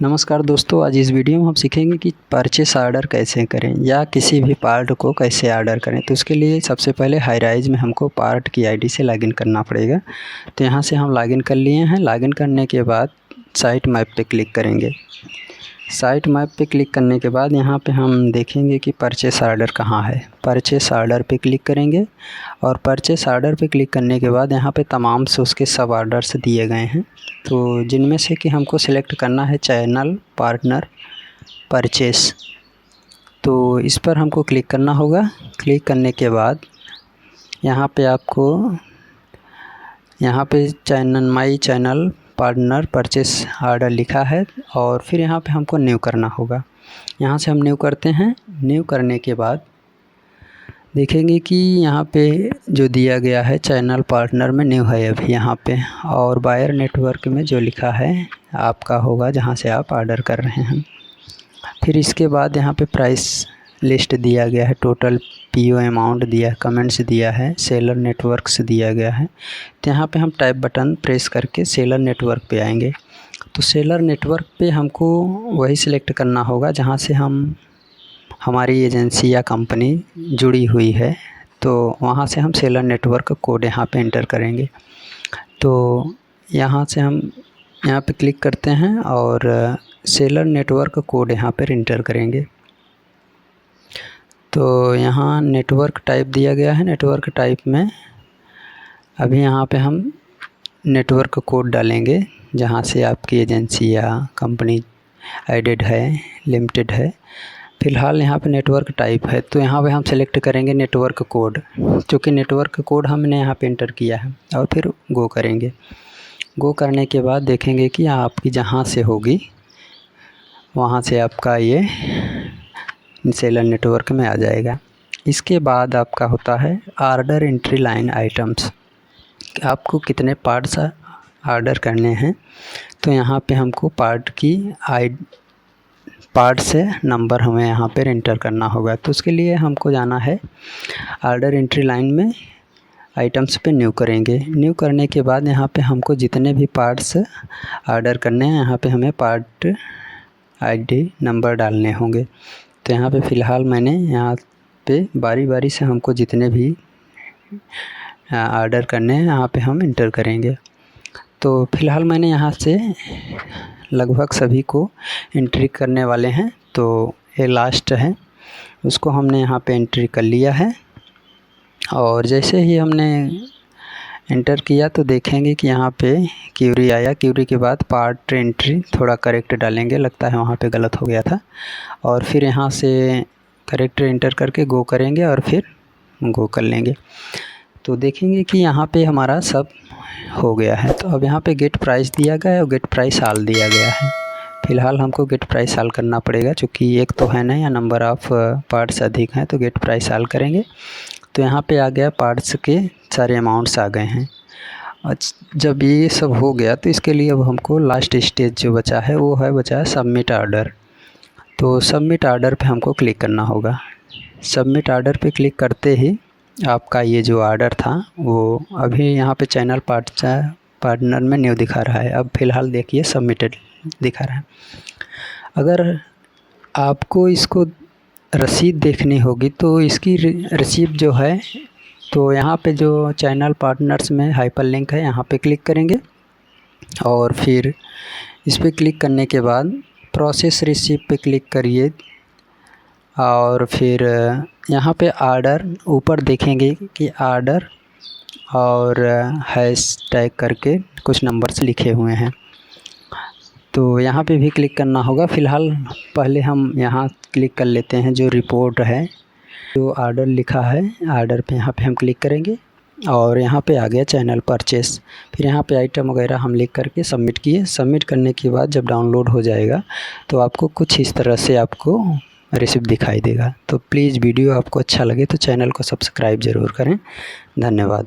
नमस्कार दोस्तों, आज इस वीडियो में हम सीखेंगे कि परचेस ऑर्डर कैसे करें या किसी भी पार्ट को कैसे ऑर्डर करें। तो उसके लिए सबसे पहले हाईराइज में हमको पार्ट की आईडी से लॉगिन करना पड़ेगा। तो यहाँ से हम लॉगिन कर लिए हैं। लॉगिन करने के बाद साइट मैप पे क्लिक करेंगे। साइट मैप पे क्लिक करने के बाद यहाँ पे हम देखेंगे कि परचेस ऑर्डर कहाँ है। परचेस ऑर्डर पे क्लिक करेंगे और परचेस ऑर्डर पे क्लिक करने के बाद यहाँ पे तमाम से उसके सब ऑर्डर्स दिए गए हैं। तो जिनमें से कि हमको सिलेक्ट करना है चैनल पार्टनर परचेस। तो इस पर हमको क्लिक करना होगा। क्लिक करने के बाद यहाँ पे आपको channel my channel partner purchase order लिखा है और फिर यहाँ पे हमको न्यू करना होगा। यहाँ से हम न्यू करते हैं। न्यू करने के बाद देखेंगे कि यहाँ पे जो दिया गया है चैनल पार्टनर में न्यू है अभी यहाँ पे, और बायर नेटवर्क में जो लिखा है आपका होगा जहाँ से आप ऑर्डर कर रहे हैं। फिर इसके बाद यहाँ पे प्राइस लिस्ट दिया गया है, टोटल पीओ अमाउंट दिया है, कमेंट्स दिया है, सेलर नेटवर्क्स दिया गया है। तो यहाँ पे हम टाइप बटन प्रेस करके सेलर नेटवर्क पे आएंगे। तो सेलर नेटवर्क पे हमको वही सिलेक्ट करना होगा जहाँ से हमारी एजेंसी या कंपनी जुड़ी हुई है। तो वहाँ से हम सेलर नेटवर्क कोड यहाँ पे एंटर करेंगे। तो यहाँ से हम यहाँ पे क्लिक करते हैं और सेलर नेटवर्क कोड यहाँ पर एंटर करेंगे। तो यहाँ नेटवर्क टाइप दिया गया है। नेटवर्क टाइप में अभी यहाँ पे हम नेटवर्क कोड डालेंगे जहाँ से आपकी एजेंसी या कंपनी एडेड है, लिमिटेड है। फ़िलहाल यहाँ पे नेटवर्क टाइप है तो यहाँ पे हम सेलेक्ट करेंगे नेटवर्क कोड, क्योंकि नेटवर्क कोड हमने यहाँ पे एंटर किया है। और फिर गो करेंगे। गो करने के बाद देखेंगे कि आपकी जहाँ से होगी वहाँ से आपका ये सेलर नेटवर्क में आ जाएगा। इसके बाद आपका होता है ऑर्डर एंट्री लाइन आइटम्स, आपको कितने पार्ट्स ऑर्डर करने हैं। तो यहाँ पे हमको पार्ट से नंबर हमें यहाँ पर एंटर करना होगा। तो उसके लिए हमको जाना है ऑर्डर एंट्री लाइन में आइटम्स पे न्यू करेंगे। न्यू करने के बाद यहाँ पे हमको जितने भी पार्ट्स ऑर्डर करने हैं यहाँ पे हमें पार्ट आईडी नंबर डालने होंगे। तो यहाँ पे फ़िलहाल मैंने यहाँ पे बारी बारी से हमको जितने भी ऑर्डर करने हैं यहाँ पे हम इंटर करेंगे। तो फ़िलहाल मैंने यहाँ से लगभग सभी को एंट्री करने वाले हैं। तो ये लास्ट है, उसको हमने यहाँ पे एंट्री कर लिया है। और जैसे ही हमने एंटर किया तो देखेंगे कि यहाँ पे क्यूरी आया। क्यूरी के बाद पार्ट एंट्री थोड़ा करेक्ट डालेंगे, लगता है वहाँ पे गलत हो गया था। और फिर यहाँ से करेक्ट एंटर करके गो करेंगे और फिर गो कर लेंगे। तो देखेंगे कि यहाँ पे हमारा सब हो गया है। तो अब यहाँ पे गेट प्राइस दिया गया है और गेट प्राइस ऑल दिया गया है। फ़िलहाल हमको गेट प्राइस ऑल करना पड़ेगा, क्योंकि एक तो है नहीं या नंबर ऑफ़ पार्ट्स अधिक हैं, तो गेट प्राइस ऑल करेंगे। तो यहाँ पे आ गया पार्ट्स के सारे अमाउंट्स आ गए हैं। और जब ये सब हो गया तो इसके लिए अब हमको लास्ट स्टेज जो बचा है वो बचा है सबमिट ऑर्डर। तो सबमिट ऑर्डर पे हमको क्लिक करना होगा। सबमिट ऑर्डर पे क्लिक करते ही आपका ये जो ऑर्डर था वो अभी यहाँ पे चैनल पार्टनर में न्यू दिखा रहा है। अब फ़िलहाल देखिए सबमिटेड दिखा रहा है। अगर आपको इसको रसीद देखनी होगी तो इसकी रसीद जो है, तो यहाँ पे जो चैनल पार्टनर्स में हाइपरलिंक है यहाँ पे क्लिक करेंगे और फिर इस पर क्लिक करने के बाद प्रोसेस रिसीप्ट पे क्लिक करिए। और फिर यहाँ पे ऑर्डर ऊपर देखेंगे कि ऑर्डर और हैशटैग करके कुछ नंबर्स लिखे हुए हैं, तो यहाँ पे भी क्लिक करना होगा। फ़िलहाल पहले हम यहाँ क्लिक कर लेते हैं जो रिपोर्ट है, जो ऑर्डर लिखा है ऑर्डर पे यहाँ पे हम क्लिक करेंगे और यहाँ पे आ गया चैनल परचेस। फिर यहाँ पे आइटम वगैरह हम लिख करके सबमिट किए। सबमिट करने के बाद जब डाउनलोड हो जाएगा तो आपको कुछ इस तरह से आपको रिसिप्ट दिखाई देगा। तो प्लीज़ वीडियो आपको अच्छा लगे तो चैनल को सब्सक्राइब ज़रूर करें। धन्यवाद।